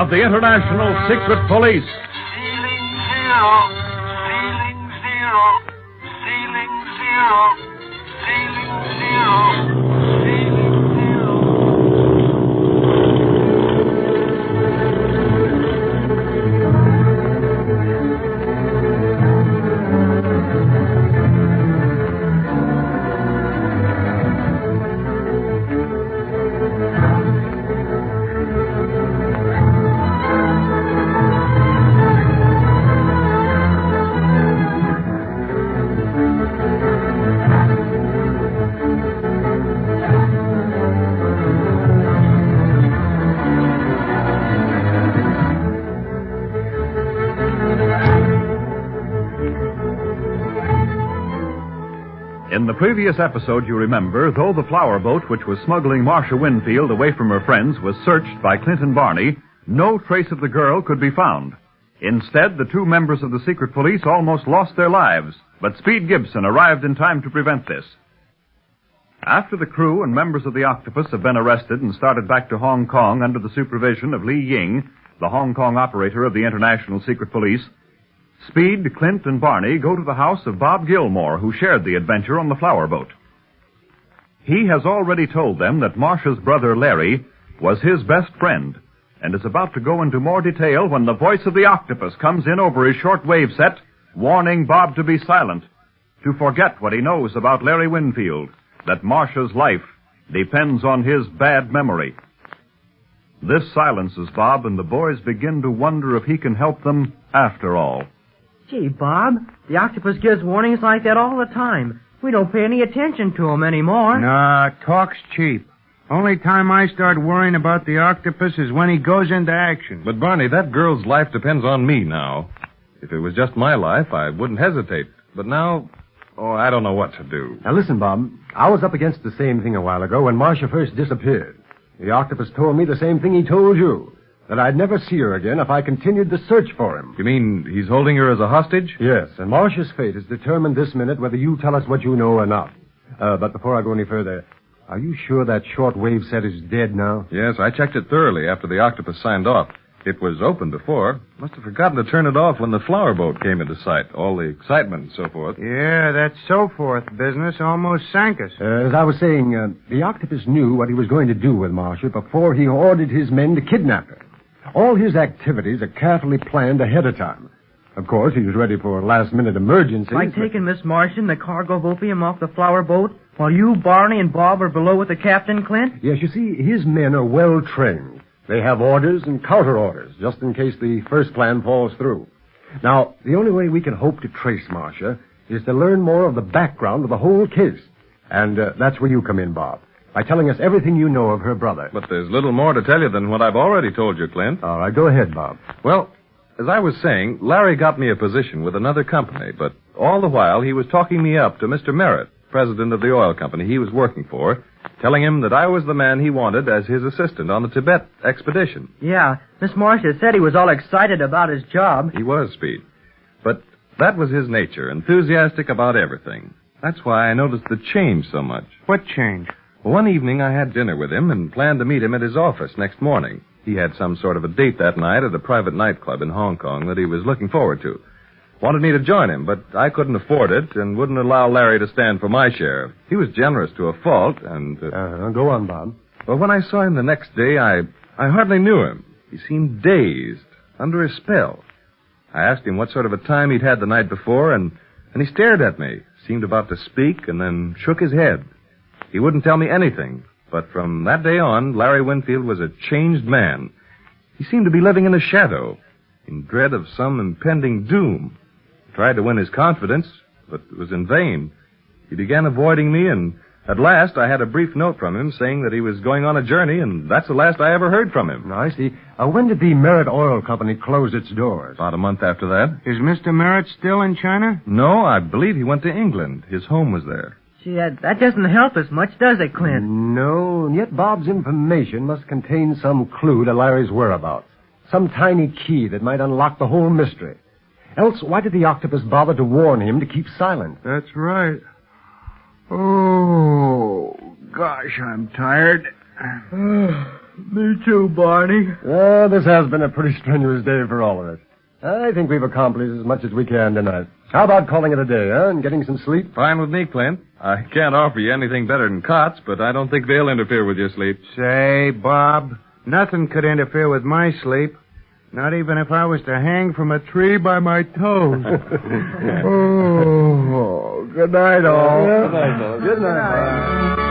of the International Secret Police. Ceiling zero. Ceiling zero. Ceiling zero. Ceiling zero. Ceiling zero. In the previous episode, you remember, though the flower boat which was smuggling Marcia Winfield away from her friends was searched by Clint and Barney, no trace of the girl could be found. Instead, the two members of the secret police almost lost their lives, but Speed Gibson arrived in time to prevent this. After the crew and members of the Octopus have been arrested and started back to Hong Kong under the supervision of Li Ying, the Hong Kong operator of the International Secret Police, Speed, Clint, and Barney go to the house of Bob Gilmore, who shared the adventure on the flower boat. He has already told them that Marcia's brother Larry was his best friend, and is about to go into more detail when the voice of the Octopus comes in over his shortwave set, warning Bob to be silent, to forget what he knows about Larry Winfield, that Marcia's life depends on his bad memory. This silences Bob, and the boys begin to wonder if he can help them after all. Gee, Bob, the Octopus gives warnings like that all the time. We don't pay any attention to him anymore. Nah, talk's cheap. Only time I start worrying about the Octopus is when he goes into action. But, Barney, that girl's life depends on me now. If it was just my life, I wouldn't hesitate. But now, I don't know what to do. Now, listen, Bob. I was up against the same thing a while ago when Marcia first disappeared. The Octopus told me the same thing he told you, that I'd never see her again if I continued the search for him. You mean he's holding her as a hostage? Yes, and Marcia's fate is determined this minute whether you tell us what you know or not. But before I go any further, are you sure that shortwave set is dead now? Yes, I checked it thoroughly after the Octopus signed off. It was open before. Must have forgotten to turn it off when the flower boat came into sight. All the excitement and so forth. Yeah, that so forth business almost sank us. As I was saying, the Octopus knew what he was going to do with Marcia before he ordered his men to kidnap her. All his activities are carefully planned ahead of time. Of course, he was ready for last-minute emergencies. Like taking Miss Marcia and the cargo of opium off the flower boat while you, Barney, and Bob are below with the captain, Clint? Yes, you see, his men are well-trained. They have orders and counter-orders, just in case the first plan falls through. Now, the only way we can hope to trace Marcia is to learn more of the background of the whole case. And that's where you come in, Bob, by telling us everything you know of her brother. But there's little more to tell you than what I've already told you, Clint. All right, go ahead, Bob. Well, as I was saying, Larry got me a position with another company, but all the while he was talking me up to Mr. Merritt, president of the oil company he was working for, telling him that I was the man he wanted as his assistant on the Tibet expedition. Yeah, Miss Marcia said he was all excited about his job. He was, Speed. But that was his nature, enthusiastic about everything. That's why I noticed the change so much. What change? Well, one evening I had dinner with him and planned to meet him at his office next morning. He had some sort of a date that night at a private nightclub in Hong Kong that he was looking forward to. Wanted me to join him, but I couldn't afford it and wouldn't allow Larry to stand for my share. He was generous to a fault, and... Go on, Bob. Well, when I saw him the next day, I hardly knew him. He seemed dazed, under a spell. I asked him what sort of a time he'd had the night before, and he stared at me, seemed about to speak, and then shook his head. He wouldn't tell me anything, but from that day on, Larry Winfield was a changed man. He seemed to be living in a shadow, in dread of some impending doom. Tried to win his confidence, but it was in vain. He began avoiding me, and at last I had a brief note from him saying that he was going on a journey, and that's the last I ever heard from him. I see. When did the Merritt Oil Company close its doors? About a month after that. Is Mr. Merritt still in China? No, I believe he went to England. His home was there. Gee, that doesn't help us much, does it, Clint? No, and yet Bob's information must contain some clue to Larry's whereabouts. Some tiny key that might unlock the whole mystery. Else, why did the Octopus bother to warn him to keep silent? That's right. Oh, gosh, I'm tired. Me too, Barney. This has been a pretty strenuous day for all of us. I think we've accomplished as much as we can tonight. How about calling it a day, and getting some sleep? Fine with me, Clint. I can't offer you anything better than cots, but I don't think they'll interfere with your sleep. Say, Bob, nothing could interfere with my sleep. Not even if I was to hang from a tree by my toes. Oh, good night, all. Good night, fellas. Good night.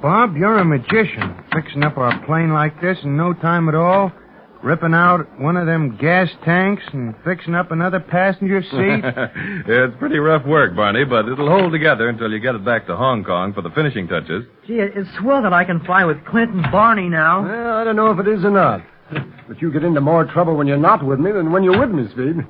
Bob, you're a magician, fixing up our plane like this in no time at all, ripping out one of them gas tanks and fixing up another passenger seat. It's pretty rough work, Barney, but it'll hold together until you get it back to Hong Kong for the finishing touches. Gee, it's swell that I can fly with Clint and Barney now. Well, I don't know if it is or not. But you get into more trouble when you're not with me than when you're with me, Speed.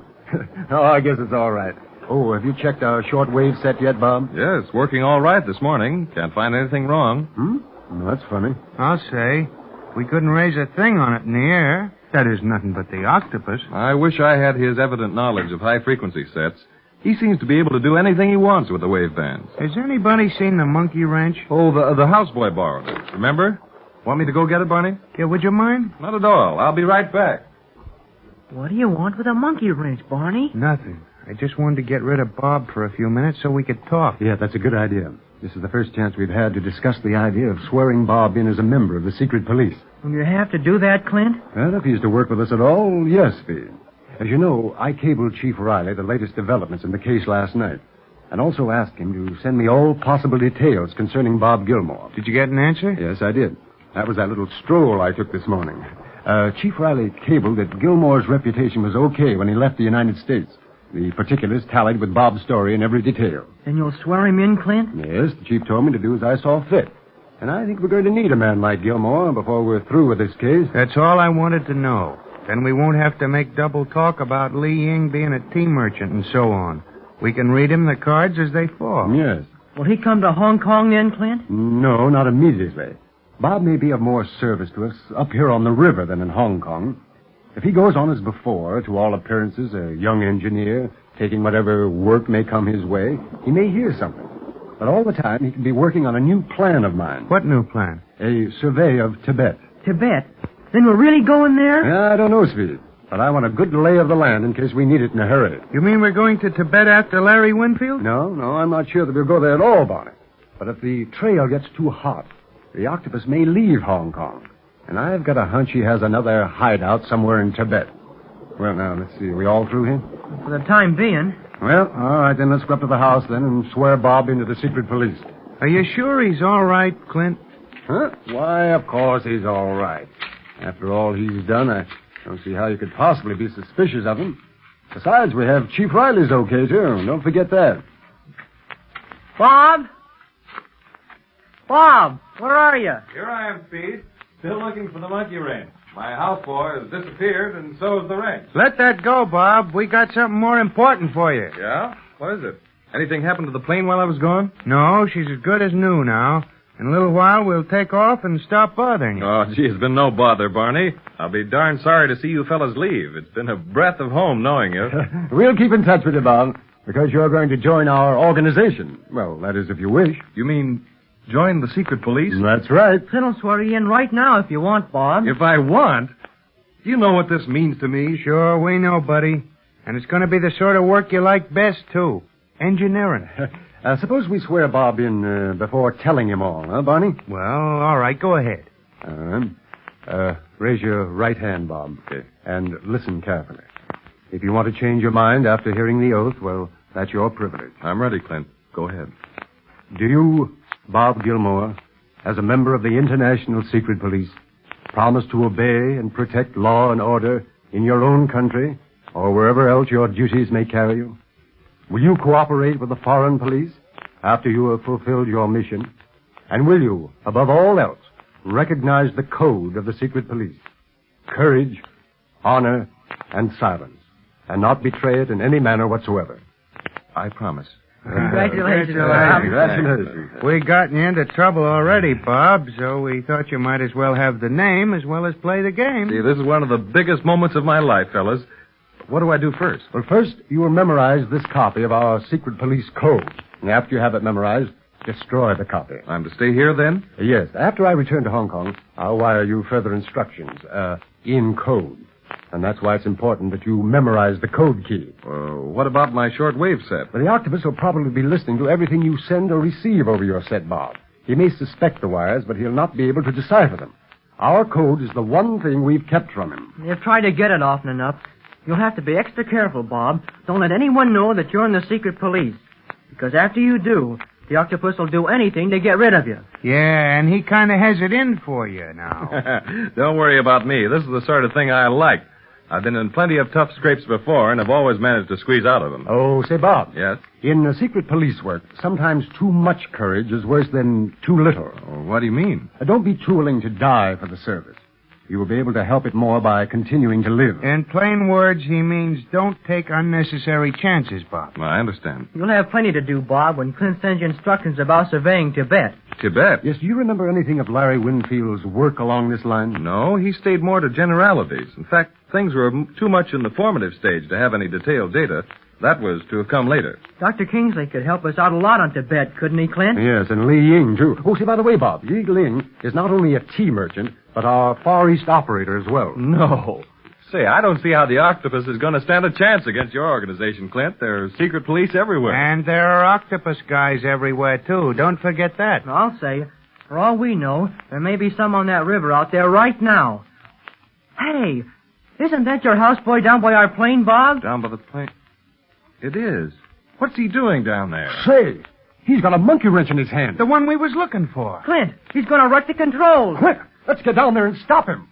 Oh, I guess it's all right. Oh, have you checked our shortwave set yet, Bob? Yes, working all right this morning. Can't find anything wrong. Well, that's funny. I'll say. We couldn't raise a thing on it in the air. That is nothing but the Octopus. I wish I had his evident knowledge of high-frequency sets. He seems to be able to do anything he wants with the wave bands. Has anybody seen the monkey wrench? Oh, the houseboy borrowed it. Remember? Want me to go get it, Barney? Yeah, would you mind? Not at all. I'll be right back. What do you want with a monkey wrench, Barney? Nothing. I just wanted to get rid of Bob for a few minutes so we could talk. Yeah, that's a good idea. This is the first chance we've had to discuss the idea of swearing Bob in as a member of the secret police. Will you have to do that, Clint? Well, if he's to work with us at all, yes, Speed. As you know, I cabled Chief Riley the latest developments in the case last night, and also asked him to send me all possible details concerning Bob Gilmore. Did you get an answer? Yes, I did. That was that little stroll I took this morning. Chief Riley cabled that Gilmore's reputation was okay when he left the United States. The particulars tallied with Bob's story in every detail. Then you'll swear him in, Clint? Yes, the chief told me to do as I saw fit. And I think we're going to need a man like Gilmore before we're through with this case. That's all I wanted to know. Then we won't have to make double talk about Li Ying being a tea merchant and so on. We can read him the cards as they fall. Yes. Will he come to Hong Kong then, Clint? No, not immediately. Bob may be of more service to us up here on the river than in Hong Kong. If he goes on as before, to all appearances, a young engineer, taking whatever work may come his way, he may hear something. But all the time, he can be working on a new plan of mine. What new plan? A survey of Tibet. Tibet? Then we're really going there? I don't know, Speed. But I want a good lay of the land in case we need it in a hurry. You mean we're going to Tibet after Larry Winfield? No, I'm not sure that we'll go there at all, Barney. But if the trail gets too hot, the Octopus may leave Hong Kong. And I've got a hunch he has another hideout somewhere in Tibet. Well, now, let's see. Are we all through here? For the time being. Well, all right, then let's go up to the house, then, and swear Bob into the secret police. Are you sure he's all right, Clint? Huh? Why, of course he's all right. After all he's done, I don't see how you could possibly be suspicious of him. Besides, we have Chief Riley's okay, too. Don't forget that. Bob? Bob, where are you? Here I am, Speed. Still looking for the monkey wrench. My houseboy has disappeared, and so has the wrench. Let that go, Bob. We got something more important for you. Yeah? What is it? Anything happened to the plane while I was gone? No, she's as good as new now. In a little while, we'll take off and stop bothering you. Oh, gee, it's been no bother, Barney. I'll be darn sorry to see you fellas leave. It's been a breath of home knowing you. We'll keep in touch with you, Bob, because you're going to join our organization. Well, that is if you wish. You mean join the secret police? That's right. Clint'll swear you in right now if you want, Bob. If I want? Do you know what this means to me? Sure, we know, buddy. And it's going to be the sort of work you like best, too. Engineering. Suppose we swear Bob in before telling him all, huh, Barney? Well, all right, go ahead. Raise your right hand, Bob. Okay. And listen carefully. If you want to change your mind after hearing the oath, well, that's your privilege. I'm ready, Clint. Go ahead. Do you, Bob Gilmore, as a member of the International Secret Police, promise to obey and protect law and order in your own country or wherever else your duties may carry you? Will you cooperate with the foreign police after you have fulfilled your mission? And will you, above all else, recognize the code of the secret police? Courage, honor, and silence, and not betray it in any manner whatsoever. I promise. Congratulations. Congratulations. We gotten you into trouble already, Bob, so we thought you might as well have the name as well as play the game. See, this is one of the biggest moments of my life, fellas. What do I do first? Well, first, you will memorize this copy of our secret police code. And after you have it memorized, destroy the copy. I'm to stay here, then? Yes. After I return to Hong Kong, I'll wire you further instructions, in code. And that's why it's important that you memorize the code key. What about my shortwave set? Well, the Octopus will probably be listening to everything you send or receive over your set, Bob. He may suspect the wires, but he'll not be able to decipher them. Our code is the one thing we've kept from him. You've tried to get it often enough. You'll have to be extra careful, Bob. Don't let anyone know that you're in the secret police. Because after you do, the Octopus will do anything to get rid of you. Yeah, and he kind of has it in for you now. Don't worry about me. This is the sort of thing I like. I've been in plenty of tough scrapes before, and have always managed to squeeze out of them. Oh, say, Bob. Yes? In secret police work, sometimes too much courage is worse than too little. What do you mean? Don't be too willing to die for the service. You will be able to help it more by continuing to live. In plain words, he means don't take unnecessary chances, Bob. I understand. You'll have plenty to do, Bob, when Clint sends you instructions about surveying Tibet. Tibet? Yes, do you remember anything of Larry Winfield's work along this line? No, he stayed more to generalities. In fact, things were too much in the formative stage to have any detailed data. That was to have come later. Dr. Kingsley could help us out a lot on Tibet, couldn't he, Clint? Yes, and Li Ying, too. Oh, say, by the way, Bob, Yi Ling is not only a tea merchant, but our Far East operator as well. No. Say, I don't see how the Octopus is going to stand a chance against your organization, Clint. There are secret police everywhere. And there are Octopus guys everywhere, too. Don't forget that. I'll say, for all we know, there may be some on that river out there right now. Hey, isn't that your houseboy down by our plane, Bob? Down by the plane? It is. What's he doing down there? Say, he's got a monkey wrench in his hand. The one we was looking for. Clint, he's going to wreck the controls. Quick, let's get down there and stop him.